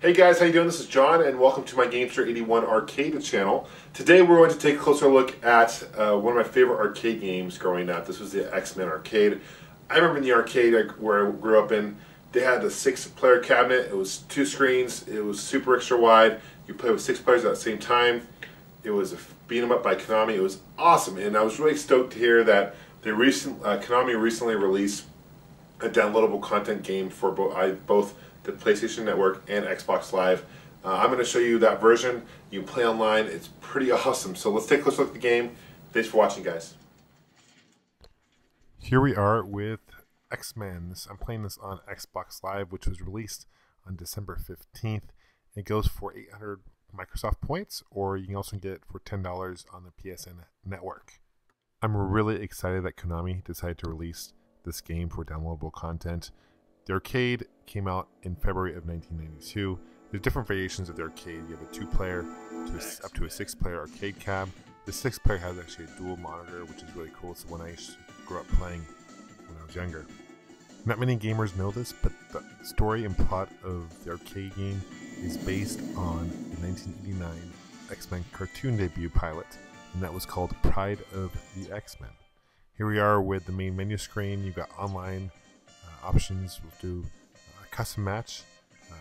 Hey guys, how you doing? This is John, and welcome to my Gamester81 arcade channel. Today we're going to take a closer look at one of my favorite arcade games growing up. This was the X-Men arcade. I remember in the arcade where I grew up in, they had the 6-player cabinet. It was 2 screens. It was super extra wide. You play with 6 players at the same time. It was a beat 'em up by Konami. It was awesome, and I was really stoked to hear that Konami recently released a downloadable content game for both the PlayStation Network and Xbox Live. I'm going to show you that version. You can play online. It's pretty awesome. So let's take a closer look at the game. Thanks for watching, guys. Here we are with X-Men. I'm playing this on Xbox Live, which was released on December 15th. It goes for 800 Microsoft points, or you can also get it for $10 on the PSN Network. I'm really excited that Konami decided to release this game for downloadable content. The arcade came out in February of 1992. There's different variations of the arcade. You have a 2-player up to a 6-player arcade cab. The 6-player has actually a dual monitor, which is really cool. It's the one I used to grow up playing when I was younger. Not many gamers know this, but the story and plot of the arcade game is based on the 1989 X-Men cartoon debut pilot, and that was called Pride of the X-Men. Here we are with the main menu screen. You've got online options. We'll do a custom match.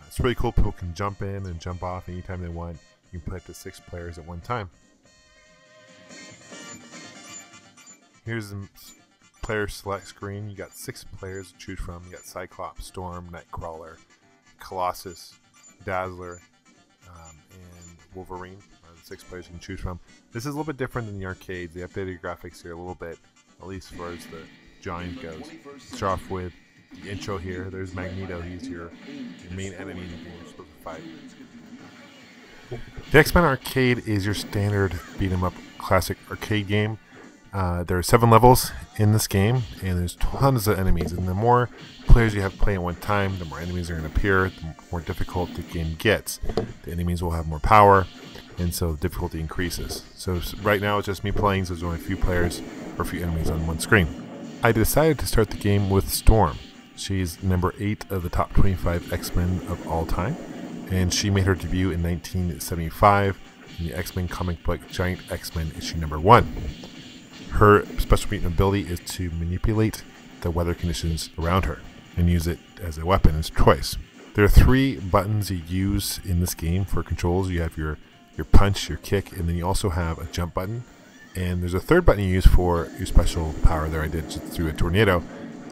It's really cool. People can jump in and jump off anytime they want. You can play up to 6 players at one time. Here's the player select screen. You got 6 players to choose from. You got Cyclops, Storm, Nightcrawler, Colossus, Dazzler, and Wolverine. The 6 players you can choose from. This is a little bit different than the arcades. They updated graphics here a little bit, at least as far as the drawing goes. Start off with the intro here. There's Magneto. He's your main enemy in the game you're supposed to fight. The X-Men arcade is your standard beat 'em up classic arcade game. There are 7 levels in this game, and there's tons of enemies. And the more players you have playing at one time, the more enemies are going to appear. The more difficult the game gets, the enemies will have more power, and so the difficulty increases. So right now it's just me playing, so there's only a few players or a few enemies on one screen. I decided to start the game with Storm. She's number 8 of the top 25 X-Men of all time, and she made her debut in 1975 in the X-Men comic book Giant X-Men issue number 1. Her special mutant ability is to manipulate the weather conditions around her and use it as a weapon as choice. There are 3 buttons you use in this game for controls. You have your punch, your kick, and then you also have a jump button. And there's a 3rd button you use for your special power there. I did just through a tornado.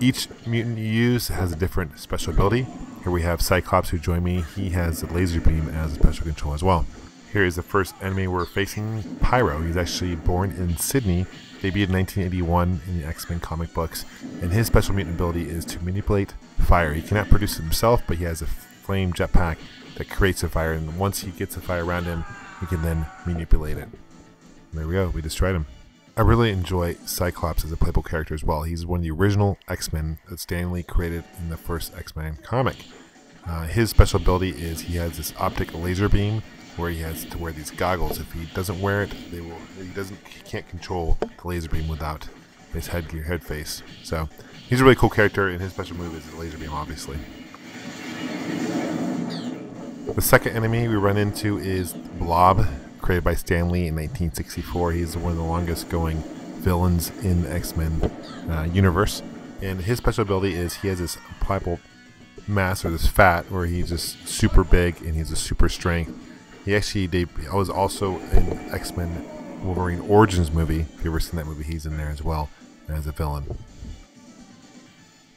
Each mutant you use has a different special ability. Here we have Cyclops, who joined me. He has a laser beam as a special control as well. Here is the first enemy we're facing, Pyro. He's actually born in Sydney, debuted in 1981 in the X-Men comic books, and his special mutant ability is to manipulate fire. He cannot produce it himself, but he has a flame jetpack that creates a fire, and once he gets a fire around him, he can then manipulate it. There we go, we destroyed him. I really enjoy Cyclops as a playable character as well. He's one of the original X-Men that Stan Lee created in the first X-Men comic. His special ability is he has this optic laser beam where he has to wear these goggles. If he doesn't wear it, he can't control the laser beam without his headgear, head face. So he's a really cool character, and his special move is the laser beam, obviously. The second enemy we run into is Blob, created by Stan Lee in 1964. He's one of the longest going villains in the X-Men universe. And his special ability is he has this pliable mass, or this fat, where he's just super big and he's a super strength. He actually was also in X-Men Wolverine Origins movie. If you've ever seen that movie, he's in there as well as a villain.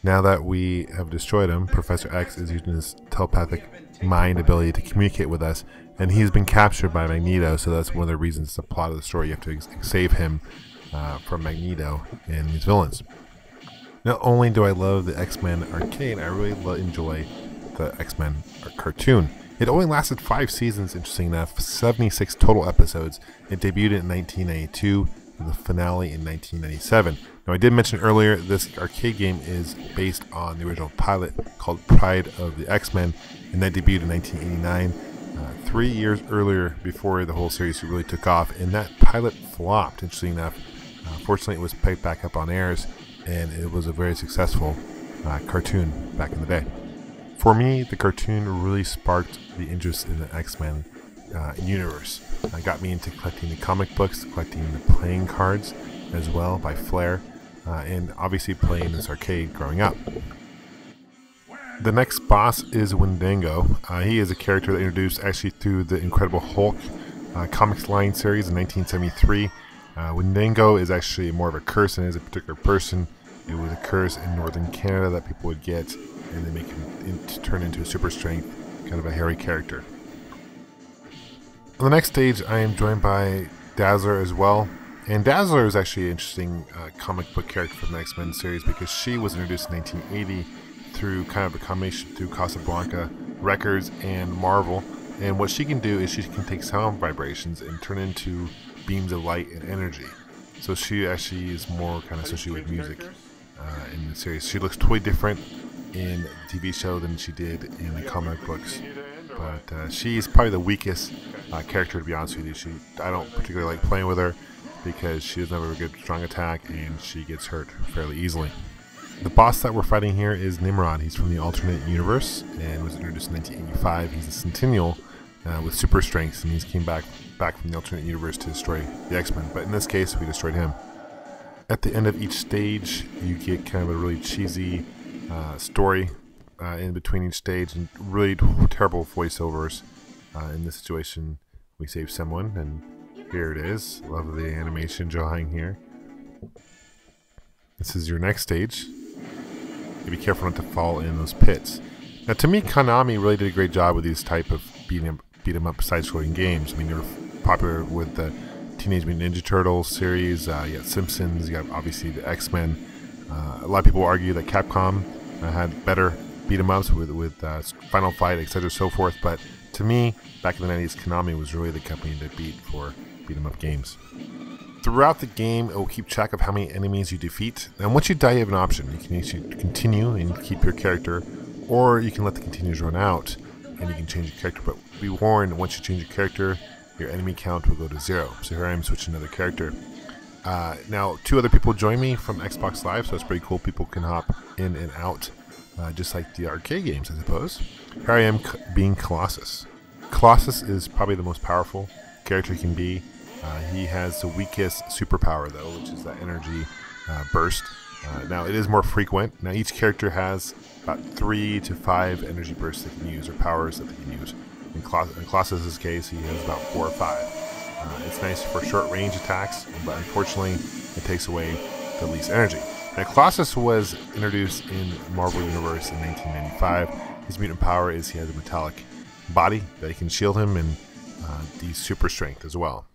Now that we have destroyed him, Professor X is using his telepathic mind ability to communicate with us, and he's been captured by Magneto, so that's one of the reasons, the plot of the story, you have to save him from Magneto and his villains. Not only do I love the X-Men arcade, I really enjoy the X-Men cartoon. It only lasted 5 seasons, interesting enough, 76 total episodes. It debuted in 1992, with the finale in 1997. Now, I did mention earlier, this arcade game is based on the original pilot called Pride of the X-Men, and that debuted in 1989, 3 years earlier before the whole series really took off, and that pilot flopped, interesting enough. Fortunately, it was picked back up on airs, and it was a very successful cartoon back in the day. For me, the cartoon really sparked the interest in the X-Men universe. It got me into collecting the comic books, collecting the playing cards as well by Flair, and obviously playing this arcade growing up. The next boss is Wendigo. He is a character that introduced actually through the Incredible Hulk comics line series in 1973. Wendigo is actually more of a curse than it is a particular person. It was a curse in northern Canada that people would get, and they make him turn into a super strength, kind of a hairy character. On the next stage, I am joined by Dazzler as well. And Dazzler is actually an interesting comic book character from the X-Men series because she was introduced in 1980 through kind of a combination through Casablanca Records and Marvel. And what she can do is she can take sound vibrations and turn into beams of light and energy. So she actually is more kind of associated with music in the series. She looks totally different in the TV show than she did in the comic books. But she is probably the weakest character, to be honest with you. I don't particularly like playing with her because she doesn't have a good strong attack and she gets hurt fairly easily. The boss that we're fighting here is Nimrod. He's from the alternate universe and was introduced in 1985. He's a Centennial with super strength, and he's came back from the alternate universe to destroy the X-Men. But in this case, we destroyed him. At the end of each stage, you get kind of a really cheesy story in between each stage, and really terrible voiceovers. In this situation, we saved someone, and here it is. Love the animation drawing here. This is your next stage. You be careful not to fall in those pits. Now, to me, Konami really did a great job with these type of beat 'em up side-scrolling games. I mean, they were popular with the Teenage Mutant Ninja Turtles series. You got Simpsons. You got obviously the X-Men. A lot of people argue that Capcom had better beat 'em ups with Final Fight, etc., so forth. But to me, back in the 90s, Konami was really the company that beat for beat 'em up games. Throughout the game, it will keep track of how many enemies you defeat. And once you die, you have an option. You can actually continue and keep your character, or you can let the continues run out and you can change your character. But be warned, once you change your character, your enemy count will go to 0. So here I am switching another character. Now, 2 other people join me from Xbox Live, so it's pretty cool. People can hop in and out, just like the arcade games, I suppose. Here I am being Colossus. Colossus is probably the most powerful character he can be. He has the weakest superpower, though, which is that energy burst. Now, it is more frequent. Now, each character has about 3 to 5 energy bursts they can use, or powers that they can use. In Colossus's case, he has about 4 or 5. It's nice for short-range attacks, but unfortunately, it takes away the least energy. Now, Colossus was introduced in Marvel Universe in 1995. His mutant power is he has a metallic body that can shield him, and the super strength as well.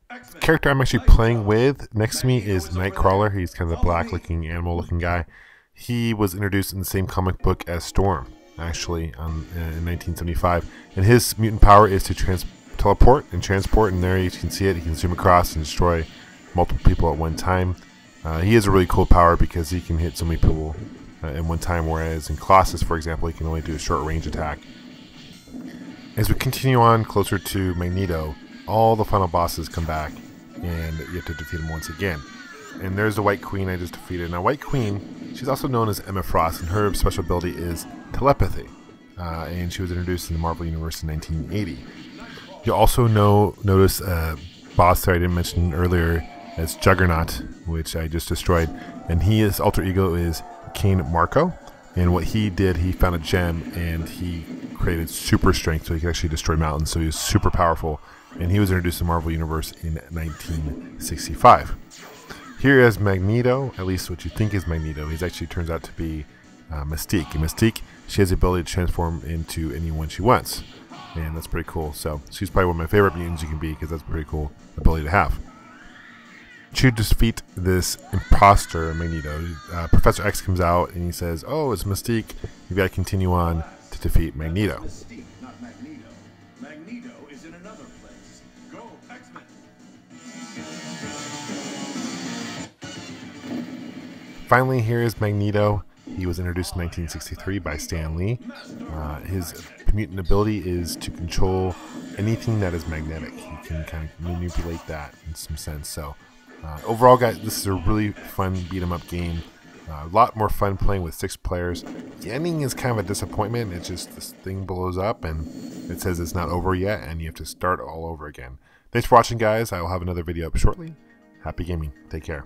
The character I'm actually playing with next to me is Nightcrawler. He's kind of the black-looking, animal-looking guy. He was introduced in the same comic book as Storm, actually, in 1975. And his mutant power is to teleport and transport, and there you can see it. He can zoom across and destroy multiple people at one time. He has a really cool power because he can hit so many people at one time, whereas in Colossus, for example, he can only do a short-range attack. As we continue on closer to Magneto, all the final bosses come back, and you have to defeat them once again. And there's the White Queen I just defeated. Now, White Queen, she's also known as Emma Frost, and her special ability is telepathy. And she was introduced in the Marvel Universe in 1980. You'll also notice a boss that I didn't mention earlier as Juggernaut, which I just destroyed. And his alter ego is Kane Marco. And what he did, he found a gem, and he created super strength, so he could actually destroy mountains. So he was super powerful. And he was introduced to the Marvel Universe in 1965. Here is Magneto, at least what you think is Magneto. He actually turns out to be Mystique. And Mystique, she has the ability to transform into anyone she wants. And that's pretty cool. So she's probably one of my favorite mutants you can be, because that's a pretty cool ability to have. To defeat this imposter Magneto, Professor X comes out and he says, "Oh, it's Mystique. You've got to continue on to defeat Magneto." Finally, here is Magneto. He was introduced in 1963 by Stan Lee. His mutant ability is to control anything that is magnetic. He can kind of manipulate that in some sense. So overall, guys, this is a really fun beat 'em up game. A lot more fun playing with 6 players. The ending is kind of a disappointment. It's just this thing blows up and it says it's not over yet and you have to start all over again. Thanks for watching, guys. I will have another video up shortly. Happy gaming. Take care.